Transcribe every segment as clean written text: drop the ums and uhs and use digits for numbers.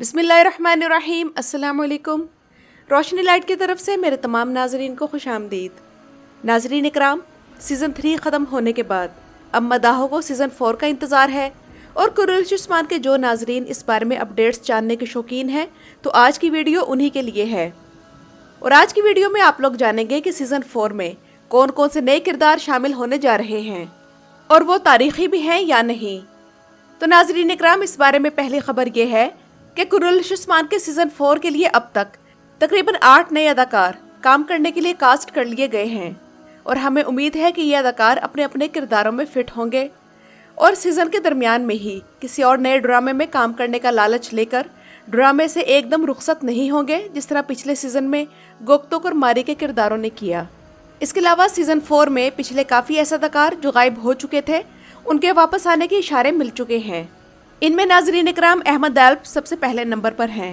बिस्मिल्लाहिर्रहमानिर्रहीम। अस्सलाम वालेकुम। रोशनी लाइट की तरफ से मेरे तमाम नाजरीन को खुश आमदीद। नाजरीन इकराम, सीज़न 3 ख़त्म होने के बाद अब मदाहों को सीज़न 4 का इंतज़ार है और कुरैश उस्मान के जो नाजरीन इस बारे में अपडेट्स जानने के शौकीन हैं तो आज की वीडियो उन्हीं के लिए है। और आज की वीडियो में आप लोग जानेंगे कि सीज़न 4 में कौन कौन से नए किरदार शामिल होने जा रहे हैं और वो तारीख़ी भी हैं या नहीं। तो नाजरीन इकराम, इस बारे में पहली खबर ये है कि कुरैश उस्मान के सीज़न 4 के लिए अब तक तकरीबन 8 नए अदाकार काम करने के लिए कास्ट कर लिए गए हैं और हमें उम्मीद है कि ये अदाकार अपने अपने किरदारों में फिट होंगे और सीज़न के दरमियान में ही किसी और नए ड्रामे में काम करने का लालच लेकर ड्रामे से एकदम रुखसत नहीं होंगे, जिस तरह पिछले सीज़न में गोक्तोक और मारी के किरदारों ने किया। इसके अलावा सीज़न 4 में पिछले काफ़ी ऐसे अदाकार जो गायब हो चुके थे उनके वापस आने के इशारे मिल चुके हैं। इनमें नाजरीन इकराम अहमद दाल्प सबसे पहले नंबर पर हैं,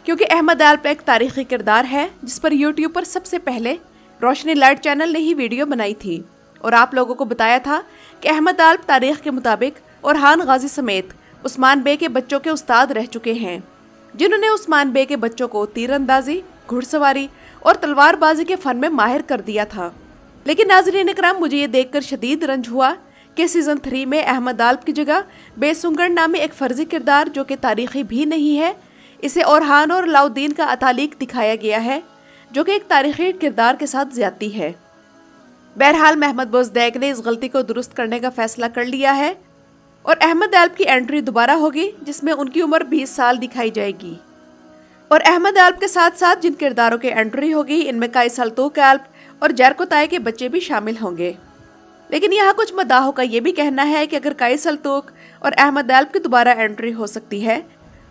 क्योंकि अहमद दाल्प एक तारीखी किरदार है जिस पर यूट्यूब पर सबसे पहले रोशनी लाइट चैनल ने ही वीडियो बनाई थी और आप लोगों को बताया था कि अहमद दाल्प तारीख के मुताबिक ओरहान गाजी समेत उस्मान बे के बच्चों के उस्ताद रह चुके हैं, जिन्होंने उस्मान बे के बच्चों को तीरंदाजी, घुड़सवारी और तलवारबाजी के फन में माहिर कर दिया था। लेकिन नाजरीन इकराम, मुझे ये देखकर शदीद रंज हुआ कि सीज़न 3 में अहमद दाल्प की जगह बेसुंगड़ नामी एक फर्जी किरदार जो कि तारीखी भी नहीं है, इसे ओरहान और अलाउद्दीन का अतालीक दिखाया गया है, जो कि एक तारीखी किरदार के साथ ज्यादती है। बहरहाल महमद बोजदैक ने इस गलती को दुरुस्त करने का फैसला कर लिया है और अहमद दाल्प की एंट्री दोबारा होगी, जिसमें उनकी उम्र 20 साल दिखाई जाएगी। और अहमद दाल्प के साथ साथ जिन किरदारों की एंट्री होगी इनमें काइस अल्तूक और जरको ताई के बच्चे भी शामिल होंगे। लेकिन यहाँ कुछ मदाहों का ये भी कहना है कि अगर काइस अल्तूक और अहमद दाल्प की दोबारा एंट्री हो सकती है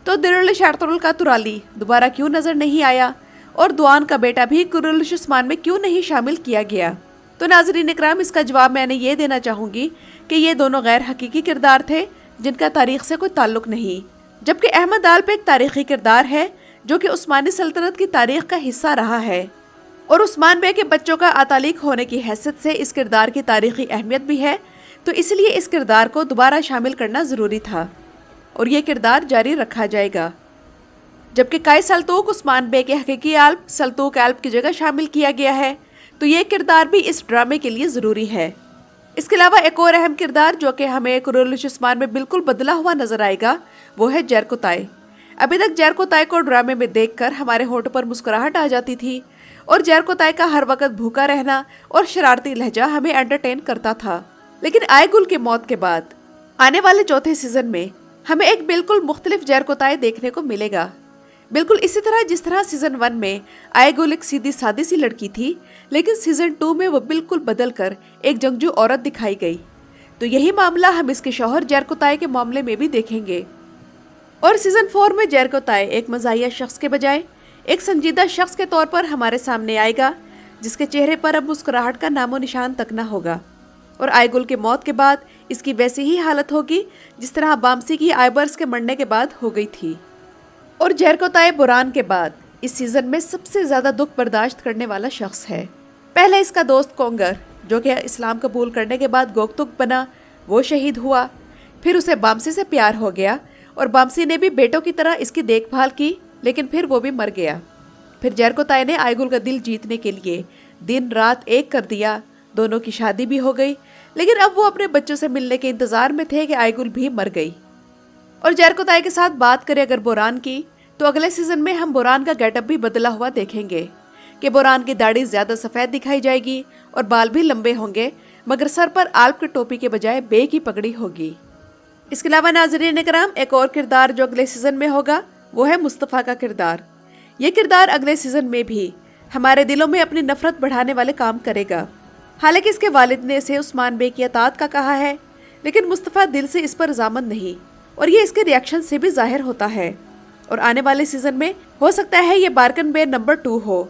तो दिरुल शारतुल का तुराली दोबारा क्यों नजर नहीं आया और दुआन का बेटा भी कुरैश उस्मान में क्यों नहीं शामिल किया गया। तो नाजरीन इकराम, इसका जवाब मैंने ये देना चाहूँगी कि ये दोनों गैर हकीकी किरदार थे जिनका तारीख से कोई ताल्लुक नहीं, जबकि अहमद दाल्प एक तारीखी किरदार है जो कि उस्मानी सल्तनत की तारीख का हिस्सा रहा है और उस्मान बे के बच्चों का अतालीक होने की हैसियत से इस किरदार की तारीखी अहमियत भी है, तो इसलिए इस किरदार को दोबारा शामिल करना ज़रूरी था और ये किरदार जारी रखा जाएगा। जबकि काइस अल्तूक उस्मान बे के हकीकी आल्प सल्तूक आल्प की जगह शामिल किया गया है, तो ये किरदार भी इस ड्रामे के लिए ज़रूरी है। इसके अलावा एक और अहम किरदार जो कि हमें कुरैश उस्मान में बिल्कुल बदला हुआ नजर आएगा वो है जरको ताई। अभी तक जरको ताई को ड्रामे में देखकर हमारे होठों पर मुस्कुराहट आ जाती थी और जरको ताई का हर वक्त भूखा रहना और शरारती लहजा हमें एंटरटेन करता था। लेकिन आयगुल की मौत के बाद आने वाले चौथे सीजन में हमें एक बिल्कुल मुख्तलिफ जरको ताई देखने को मिलेगा, बिल्कुल इसी तरह जिस तरह सीजन 1 में आयगुल एक सीधी सादी सी लड़की थी, लेकिन सीजन 2 में वो बिल्कुल बदल कर एक जंगजू औरत दिखाई गई। तो यही मामला हम इसके शौहर जरको ताई के मामले में भी देखेंगे। और सीजन 4 में जरको ताई एक मज़ाहिया शख्स के बजाय एक संजीदा शख्स के तौर पर हमारे सामने आएगा, जिसके चेहरे पर अब मुस्कुराहट का नामो निशान तक न होगा। और आयगुल के मौत के बाद इसकी वैसी ही हालत होगी जिस तरह बामसी की आइबर्स के मरने के बाद हो गई थी। और जरको ताई बुरान के बाद इस सीजन में सबसे ज़्यादा दुख बर्दाश्त करने वाला शख्स है। पहले इसका दोस्त कोंगर, जो कि इस्लाम कबूल करने के बाद गोक्तुक बना, वो शहीद हुआ। फिर उसे बामसी से प्यार हो गया और बामसी ने भी बेटों की तरह इसकी देखभाल की, लेकिन फिर वो भी मर गया। फिर जरको ताई ने आयगुल का दिल जीतने के लिए दिन रात एक कर दिया। दोनों की शादी भी हो गई, लेकिन अब वो अपने बच्चों से मिलने के इंतजार में थे कि आयगुल भी मर गई। और जरको ताई के साथ बात करें अगर बोरान की, तो अगले सीजन में हम बोरान का गेटअप भी बदला हुआ देखेंगे कि बोरान की दाढ़ी ज्यादा सफेद दिखाई जाएगी और बाल भी लंबे होंगे, मगर सर पर आल्प की टोपी के बजाय बे की पगड़ी होगी। इसके अलावा नाज़रीन इकराम, एक और किरदार जो अगले सीजन में होगा वो है मुस्तफ़ा का किरदार। ये किरदार अगले सीजन में भी हमारे दिलों में अपनी नफरत बढ़ाने वाले काम करेगा। हालांकि इसके वालिद ने इसे उस्मान बे की अतात का कहा है, लेकिन मुस्तफ़ा दिल से इस पर रज़ामंद नहीं और ये इसके रिएक्शन से भी जाहिर होता है। और आने वाले सीजन में हो सकता है ये बारकन बे नंबर 2 हो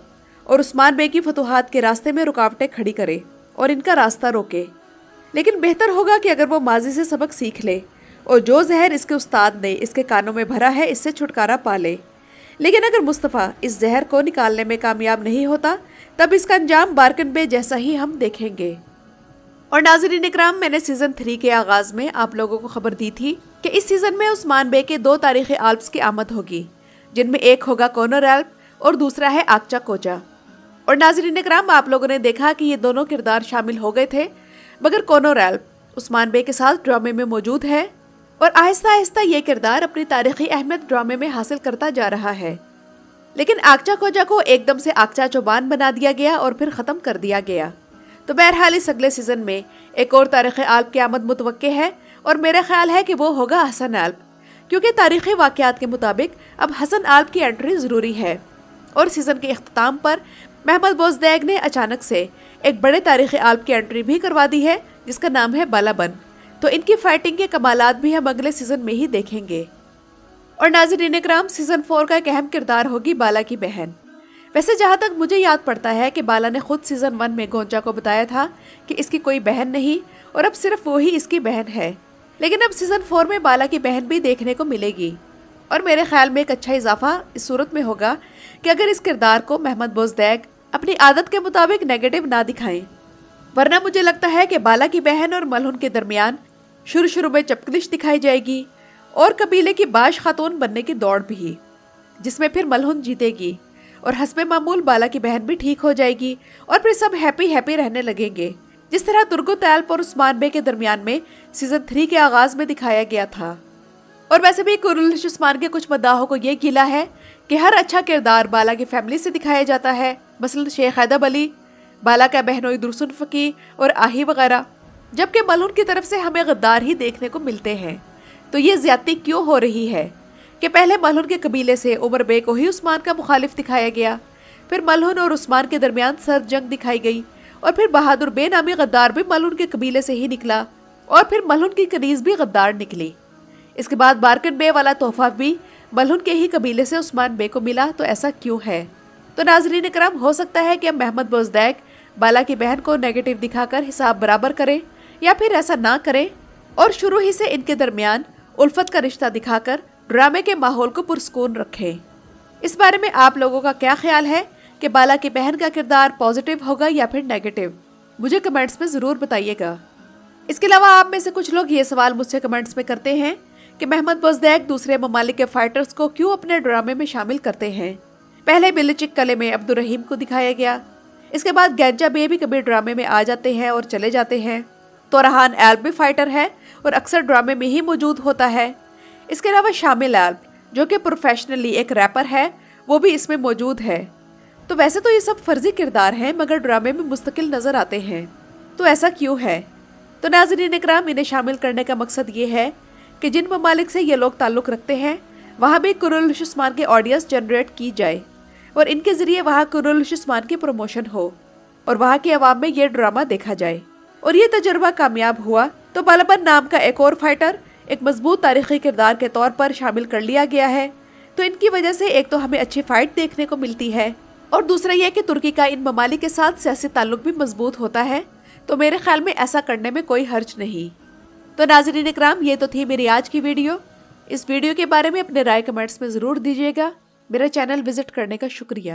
और उस्मान बे की फतूहात के रास्ते में रुकावटें खड़ी करे और इनका रास्ता रोके। लेकिन बेहतर होगा कि अगर वो माजी से सबक सीख ले और जो जहर इसके उस्ताद ने इसके कानों में भरा है इससे छुटकारा पा ले। लेकिन अगर मुस्तफ़ा इस जहर को निकालने में कामयाब नहीं होता, तब इसका अंजाम बारकन बे जैसा ही हम देखेंगे। और नाज़रीन इकराम, मैंने सीजन 3 के आगाज में आप लोगों को खबर दी थी कि کہ اس سیزن میں عثمان بے کے 2 تاریخی آلبس کی آمد ہوگی، جن میں ایک ہوگا کونر ایلب اور دوسرا ہے آکچا کوچا۔ اور ناظرین اکرام، آپ لوگوں نے دیکھا کہ یہ دونوں کردار شامل ہو گئے تھے، مگر کونر ایلب عثمان بے کے ساتھ ڈرامے میں موجود ہے اور آہستہ آہستہ یہ کردار اپنی تاریخی اہمیت ڈرامے میں حاصل کرتا جا رہا ہے۔ لیکن آکچا کوچا کو ایک دم سے آکچا چوبان بنا دیا گیا اور پھر ختم کر دیا گیا۔ تو بہرحال اس اگلے سیزن میں ایک اور تاریخی آلب کی آمد متوقع ہے اور میرا خیال ہے کہ وہ ہوگا حسن آلب، کیونکہ تاریخی واقعات کے مطابق اب حسن آلب کی انٹری ضروری ہے۔ اور سیزن کے اختتام پر محمد بوزدیگ نے اچانک سے ایک بڑے تاریخی آلب کی انٹری بھی کروا دی ہے، جس کا نام ہے بالا بن۔ تو ان کی فائٹنگ کے کمالات بھی ہم اگلے سیزن میں ہی دیکھیں گے۔ اور ناظرین اکرام، سیزن 4 کا ایک اہم کردار ہوگی بالا کی بہن۔ ویسے جہاں تک مجھے یاد پڑتا ہے کہ بالا نے خود سیزن 1 میں گونچا کو بتایا تھا کہ اس کی کوئی بہن نہیں اور اب صرف وہی اس کی بہن ہے، لیکن اب سیزن 4 میں بالا کی بہن بھی دیکھنے کو ملے گی۔ اور میرے خیال میں ایک اچھا اضافہ اس صورت میں ہوگا کہ اگر اس کردار کو محمد بوزدیگ اپنی عادت کے مطابق نیگیٹو نہ دکھائیں، ورنہ مجھے لگتا ہے کہ بالا کی بہن اور ملہن کے درمیان شروع میں چپکلش دکھائی جائے گی اور قبیلے کی باش خاتون بننے کی دوڑ بھی، جس میں پھر ملہن جیتے گی اور حسب معمول بالا کی بہن بھی ٹھیک ہو جائے گی اور پھر سب ہیپی رہنے لگیں گے، جس طرح ترگت ایلب اور عثمان بے کے درمیان میں سیزن 3 کے آغاز میں دکھایا گیا تھا۔ اور ویسے بھی قرالش عثمان کے کچھ مداحوں کو یہ گلہ ہے کہ ہر اچھا کردار بالا کی فیملی سے دکھایا جاتا ہے، مثلا شیخ ایدب علی، بالا کا بہنوئی درسن فقی اور آہی وغیرہ، جبکہ ملہن کی طرف سے ہمیں غدار ہی دیکھنے کو ملتے ہیں۔ تو یہ زیادتی کیوں ہو رہی ہے کہ پہلے ملہن کے قبیلے سے عمر بے کو ہی عثمان کا مخالف دکھایا گیا، پھر ملہن اور عثمان کے درمیان سرد جنگ دکھائی گئی، اور پھر بہادر بے نامی غدار بھی ملہن کے قبیلے سے ہی نکلا، اور پھر ملہن کی کنیز بھی غدار نکلی۔ اس کے بعد بارکن بے والا تحفہ بھی ملہن کے ہی قبیلے سے عثمان بے کو ملا، تو ایسا کیوں ہے؟ تو ناظرین اکرام، ہو سکتا ہے کہ اب محمد بوزدیگ بالا کی بہن کو نیگیٹو دکھا کر حساب برابر کرے، یا پھر ایسا نہ کرے اور شروع ہی سے ان کے درمیان الفت کا رشتہ دکھا کر ڈرامے کے ماحول کو پرسکون رکھیں۔ اس بارے میں آپ لوگوں کا کیا خیال ہے کہ بالا کی بہن کا کردار پازیٹیو ہوگا یا پھر نیگیٹو؟ مجھے کمنٹس میں ضرور بتائیے گا۔ اس کے علاوہ آپ میں سے کچھ لوگ یہ سوال مجھ سے کمنٹس میں کرتے ہیں کہ محمد بوزدیگ دوسرے ممالک کے فائٹرز کو کیوں اپنے ڈرامے میں شامل کرتے ہیں؟ پہلے بلچک قلعے میں عبدالرحیم کو دکھایا گیا، اس کے بعد گینجا بے بھی کبھی ڈرامے میں آ جاتے ہیں اور چلے جاتے ہیں، تورہان ایلب بھی فائٹر ہے اور اکثر ڈرامے میں ہی موجود ہوتا ہے۔ اس کے علاوہ شامل ایلب، جو کہ پروفیشنلی ایک ریپر ہے، وہ بھی اس میں موجود ہے۔ تو ویسے تو یہ سب فرضی کردار ہیں، مگر ڈرامے میں مستقل نظر آتے ہیں، تو ایسا کیوں ہے؟ تو ناظرین اکرام، انہیں شامل کرنے کا مقصد یہ ہے کہ جن ممالک سے یہ لوگ تعلق رکھتے ہیں وہاں بھی قرالش عثمان کے آڈینس جنریٹ کی جائے اور ان کے ذریعے وہاں قرالش عثمان کی پروموشن ہو اور وہاں کی عوام میں یہ ڈرامہ دیکھا جائے۔ اور یہ تجربہ کامیاب ہوا تو بالا بن نام کا ایک اور فائٹر ایک مضبوط تاریخی کردار کے طور پر شامل کر لیا گیا ہے۔ تو ان کی وجہ سے ایک تو ہمیں اچھی فائٹ دیکھنے کو ملتی ہے، اور دوسرا یہ کہ ترکی کا ان ممالک کے ساتھ سیاسی تعلق بھی مضبوط ہوتا ہے، تو میرے خیال میں ایسا کرنے میں کوئی حرج نہیں۔ تو ناظرین اکرام، یہ تو تھی میری آج کی ویڈیو۔ اس ویڈیو کے بارے میں اپنے رائے کمنٹس میں ضرور دیجیے گا۔ میرا چینل وزٹ کرنے کا شکریہ۔